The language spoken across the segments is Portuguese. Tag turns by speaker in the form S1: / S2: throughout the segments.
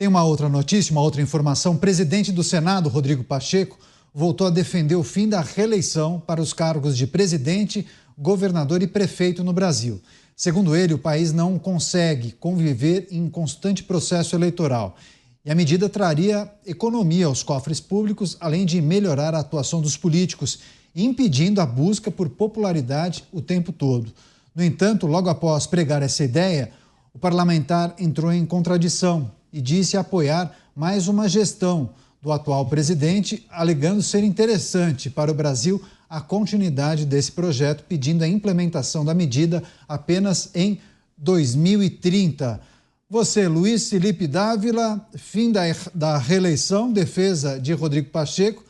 S1: Tem uma outra notícia, uma outra informação. O presidente do Senado, Rodrigo Pacheco, voltou a defender o fim da reeleição para os cargos de presidente, governador e prefeito no Brasil. Segundo ele, o país não consegue conviver em constante processo eleitoral. E a medida traria economia aos cofres públicos, além de melhorar a atuação dos políticos, impedindo a busca por popularidade o tempo todo. No entanto, logo após pregar essa ideia, o parlamentar entrou em contradição e disse apoiar mais uma gestão do atual presidente, alegando ser interessante para o Brasil a continuidade desse projeto, pedindo a implementação da medida apenas em 2030. Você, Luiz Felipe Dávila, fim da reeleição, defesa de Rodrigo Pacheco,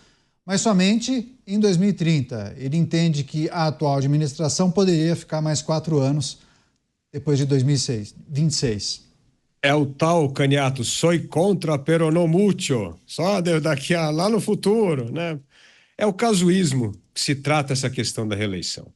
S1: mas somente em 2030. Ele entende que a atual administração poderia ficar mais 4 anos depois de 2026.
S2: É o tal, Caniato, soy contra pero no mucho, só daqui a lá no futuro, né? É o casuísmo que se trata essa questão da reeleição.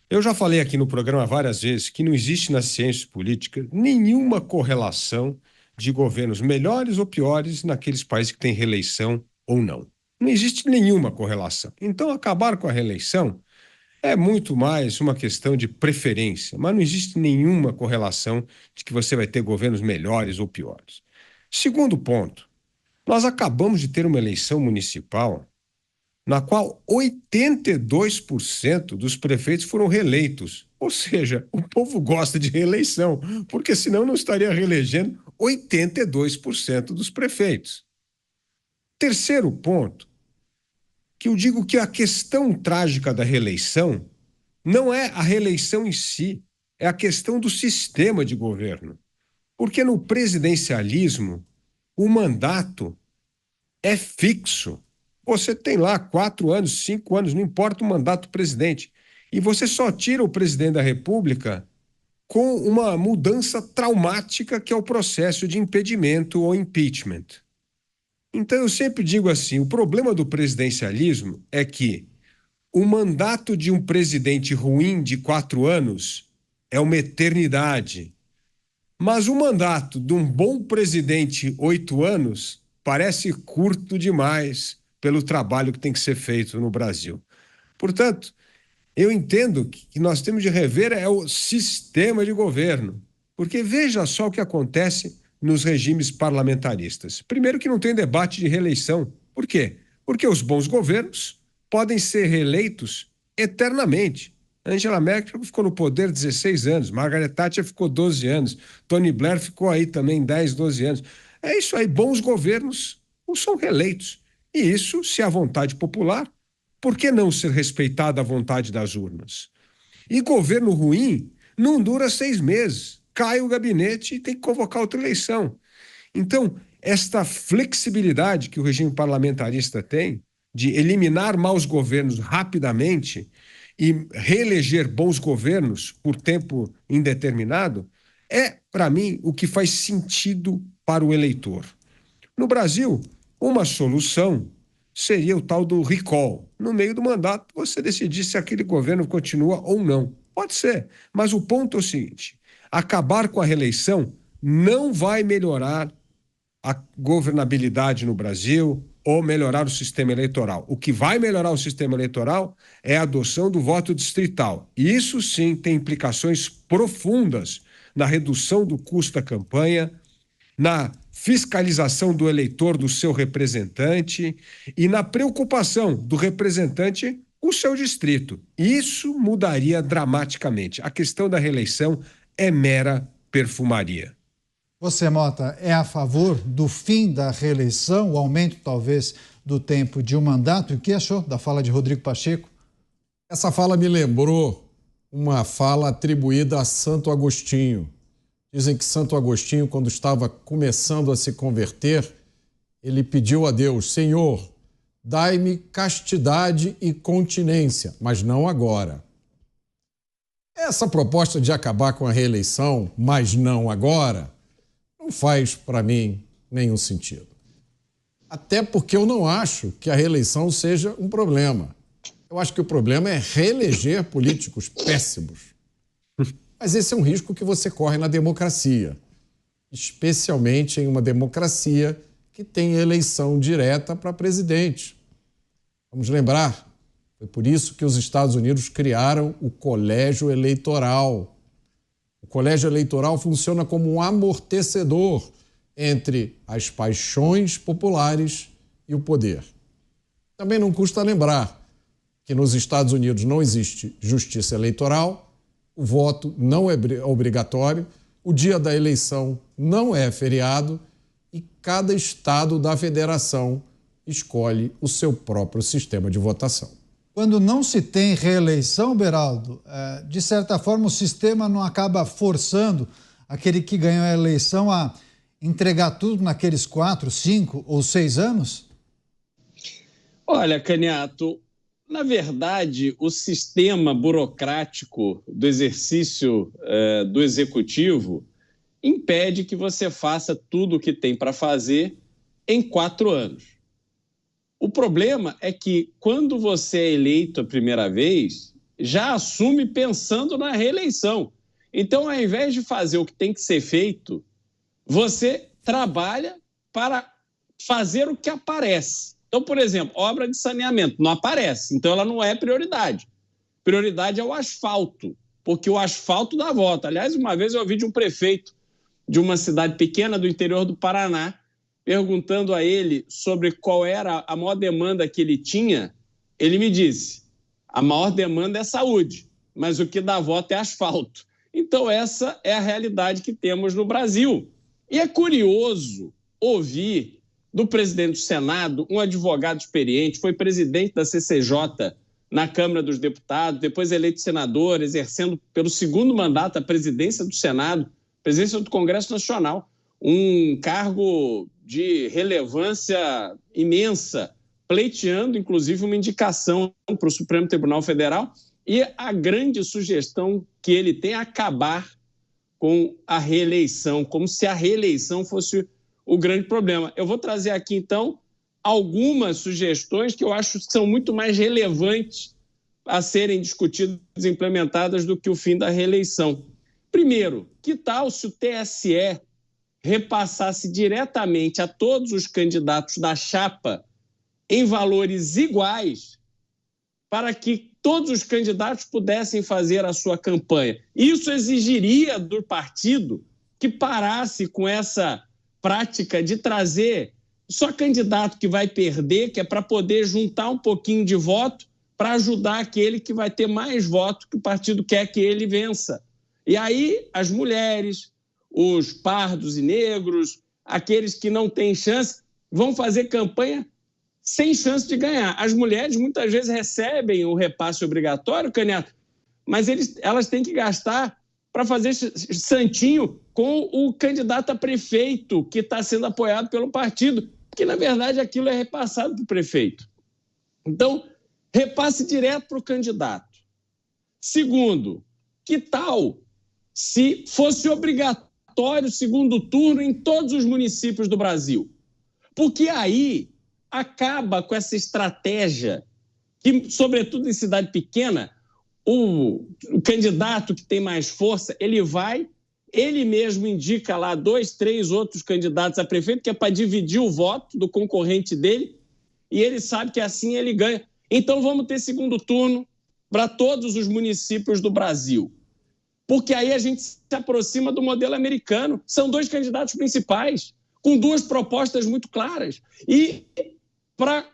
S2: Eu já falei aqui no programa várias vezes que não existe na ciência política nenhuma correlação de governos melhores ou piores naqueles países que têm reeleição ou não. Não existe nenhuma correlação. Então, acabar com a reeleição é muito mais uma questão de preferência, mas não existe nenhuma correlação de que você vai ter governos melhores ou piores. Segundo ponto, nós acabamos de ter uma eleição municipal na qual 82% dos prefeitos foram reeleitos. Ou seja, o povo gosta de reeleição, porque senão não estaria reelegendo 82% dos prefeitos. Terceiro ponto, que eu digo que a questão trágica da reeleição não é a reeleição em si, é a questão do sistema de governo. Porque no presidencialismo, o mandato é fixo. Você tem lá 4 anos, 5 anos, não importa o mandato do presidente. E você só tira o presidente da República com uma mudança traumática que é o processo de impedimento ou impeachment. Então eu sempre digo assim, o problema do presidencialismo é que o mandato de um presidente ruim de 4 anos é uma eternidade. Mas o mandato de um bom presidente 8 anos parece curto demais pelo trabalho que tem que ser feito no Brasil. Portanto, eu entendo que nós temos de rever o sistema de governo, porque veja só o que acontece nos regimes parlamentaristas. Primeiro que não tem debate de reeleição. Por quê? Porque os bons governos podem ser reeleitos eternamente. Angela Merkel ficou no poder 16 anos, Margaret Thatcher ficou 12 anos, Tony Blair ficou aí também 10, 12 anos. É isso aí, bons governos são reeleitos. E isso, se há vontade popular, por que não ser respeitada a vontade das urnas? E governo ruim não dura 6 meses. Cai o gabinete e tem que convocar outra eleição. Então, esta flexibilidade que o regime parlamentarista tem de eliminar maus governos rapidamente e reeleger bons governos por tempo indeterminado é, para mim, o que faz sentido para o eleitor. No Brasil, uma solução seria o tal do recall. No meio do mandato, você decidir se aquele governo continua ou não. Pode ser, mas o ponto é o seguinte: acabar com a reeleição não vai melhorar a governabilidade no Brasil ou melhorar o sistema eleitoral. O que vai melhorar o sistema eleitoral é a adoção do voto distrital. E isso sim tem implicações profundas na redução do custo da campanha, na fiscalização do eleitor do seu representante e na preocupação do representante com o seu distrito. Isso mudaria dramaticamente. A questão da reeleição é mera perfumaria.
S1: Você, Mota, é a favor do fim da reeleição, o aumento talvez do tempo de um mandato? E o que achou da fala de Rodrigo Pacheco?
S3: Essa fala me lembrou uma fala atribuída a Santo Agostinho. Dizem que Santo Agostinho, quando estava começando a se converter, ele pediu a Deus: Senhor, dai-me castidade e continência, mas não agora. Essa proposta de acabar com a reeleição, mas não agora, não faz, para mim, nenhum sentido. Até porque eu não acho que a reeleição seja um problema. Eu acho que o problema é reeleger políticos péssimos. Mas esse é um risco que você corre na democracia. especialmente em uma democracia que tem eleição direta para presidente. Vamos lembrar, foi por isso que os Estados Unidos criaram o colégio eleitoral. O colégio eleitoral funciona como um amortecedor entre as paixões populares e o poder. Também não custa lembrar que nos Estados Unidos não existe justiça eleitoral, o voto não é obrigatório, o dia da eleição não é feriado e cada estado da federação escolhe o seu próprio sistema de votação.
S1: Quando não se tem reeleição, Beraldo, de certa forma o sistema não acaba forçando aquele que ganhou a eleição a entregar tudo naqueles 4, 5 ou 6 anos?
S4: Olha, Caniato, na verdade, o sistema burocrático do exercício do executivo impede que você faça tudo o que tem para fazer em 4 anos. O problema é que, quando você é eleito a primeira vez, já assume pensando na reeleição. Então, ao invés de fazer o que tem que ser feito, você trabalha para fazer o que aparece. Então, por exemplo, obra de saneamento não aparece, então ela não é prioridade. Prioridade é o asfalto, porque o asfalto dá volta. Aliás, uma vez eu ouvi de um prefeito de uma cidade pequena do interior do Paraná, perguntando a ele sobre qual era a maior demanda que ele tinha. Ele me disse: a maior demanda é saúde, mas o que dá voto é asfalto. Então, essa é a realidade que temos no Brasil. E é curioso ouvir do presidente do Senado, um advogado experiente, foi presidente da CCJ na Câmara dos Deputados, depois eleito senador, exercendo pelo 2º mandato a presidência do Senado, presidência do Congresso Nacional, um cargo de relevância imensa, pleiteando, inclusive, uma indicação para o Supremo Tribunal Federal, e a grande sugestão que ele tem é acabar com a reeleição, como se a reeleição fosse o grande problema. Eu vou trazer aqui, então, algumas sugestões que eu acho que são muito mais relevantes a serem discutidas e implementadas do que o fim da reeleição. Primeiro, que tal se o TSE repassasse diretamente a todos os candidatos da chapa em valores iguais para que todos os candidatos pudessem fazer a sua campanha? Isso exigiria do partido que parasse com essa prática de trazer só candidato que vai perder, que é para poder juntar um pouquinho de voto para ajudar aquele que vai ter mais voto que o partido quer que ele vença. E aí as mulheres, os pardos e negros, aqueles que não têm chance, vão fazer campanha sem chance de ganhar. As mulheres muitas vezes recebem o repasse obrigatório, Caniato, mas elas têm que gastar para fazer santinho com o candidato a prefeito que está sendo apoiado pelo partido, porque, na verdade, aquilo é repassado para o prefeito. Então, repasse direto para o candidato. Segundo, que tal se fosse obrigatório o 2º turno em todos os municípios do Brasil? Porque aí acaba com essa estratégia que, sobretudo em cidade pequena, o candidato que tem mais força, ele mesmo indica lá 2, 3 outros candidatos a prefeito, que é para dividir o voto do concorrente dele, e ele sabe que assim ele ganha. Então vamos ter 2º turno para todos os municípios do Brasil, porque aí a gente se aproxima do modelo americano. São 2 candidatos principais, com 2 propostas muito claras. E para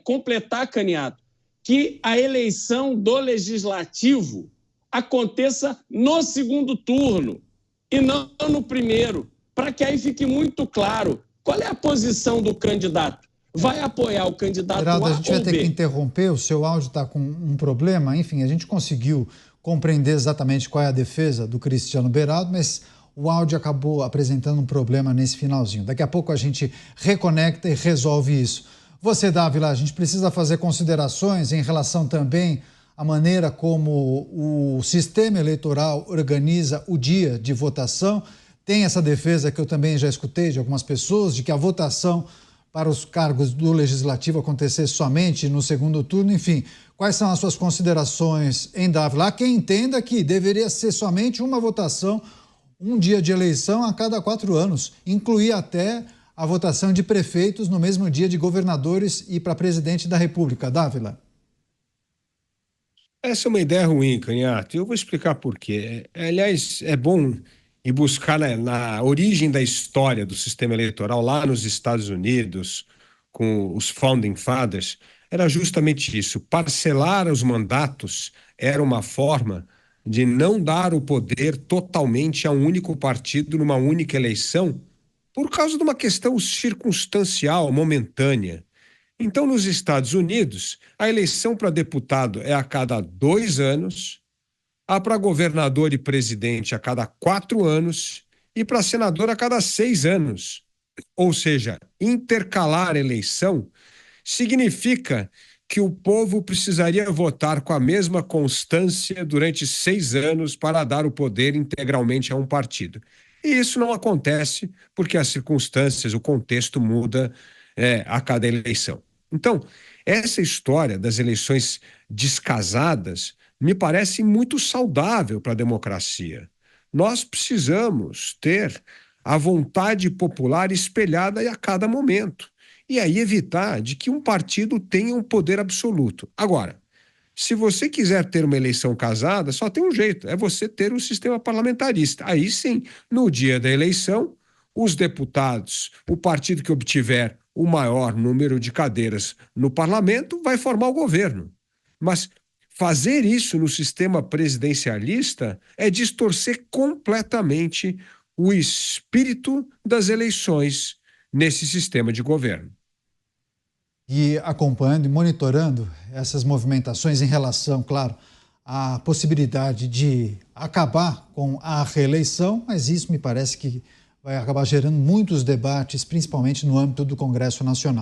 S4: completar, Caniato, que a eleição do legislativo aconteça no 2º turno e não no primeiro, para que aí fique muito claro qual é a posição do candidato. Vai apoiar o candidato
S1: Geraldo,
S4: A
S1: a gente vai ter que interromper, o seu áudio está com um problema. Enfim, a gente conseguiu compreender exatamente qual é a defesa do Cristiano Beraldo, mas o áudio acabou apresentando um problema nesse finalzinho. Daqui a pouco a gente reconecta e resolve isso. Você, Dávila, a gente precisa fazer considerações em relação também à maneira como o sistema eleitoral organiza o dia de votação. Tem essa defesa que eu também já escutei de algumas pessoas, de que a votação para os cargos do Legislativo acontecer somente no 2º turno. Enfim, quais são as suas considerações, em Dávila? Há quem entenda que deveria ser somente uma votação um dia de eleição a cada 4 anos, incluir até a votação de prefeitos no mesmo dia de governadores e para presidente da República. Dávila.
S2: Essa é uma ideia ruim, Canhato. Eu vou explicar por quê. Aliás, é bom ir buscar na origem da história do sistema eleitoral lá nos Estados Unidos, com os Founding Fathers. Era justamente isso. Parcelar os mandatos era uma forma de não dar o poder totalmente a um único partido numa única eleição, por causa de uma questão circunstancial, momentânea. Então, nos Estados Unidos, a eleição para deputado é a cada 2 anos, a para governador e presidente a cada 4 anos e para senador a cada 6 anos. Ou seja, intercalar a eleição significa que o povo precisaria votar com a mesma constância durante 6 anos para dar o poder integralmente a um partido. E isso não acontece porque as circunstâncias, o contexto muda a cada eleição. Então, essa história das eleições descasadas me parece muito saudável para a democracia. Nós precisamos ter a vontade popular espelhada a cada momento. E aí evitar de que um partido tenha um poder absoluto. Agora, se você quiser ter uma eleição casada, só tem um jeito, é você ter um sistema parlamentarista. Aí sim, no dia da eleição, os deputados, o partido que obtiver o maior número de cadeiras no parlamento vai formar o governo. Mas fazer isso no sistema presidencialista é distorcer completamente o espírito das eleições nesse sistema de governo.
S1: E acompanhando e monitorando essas movimentações em relação, claro, à possibilidade de acabar com a reeleição, mas isso me parece que vai acabar gerando muitos debates, principalmente no âmbito do Congresso Nacional.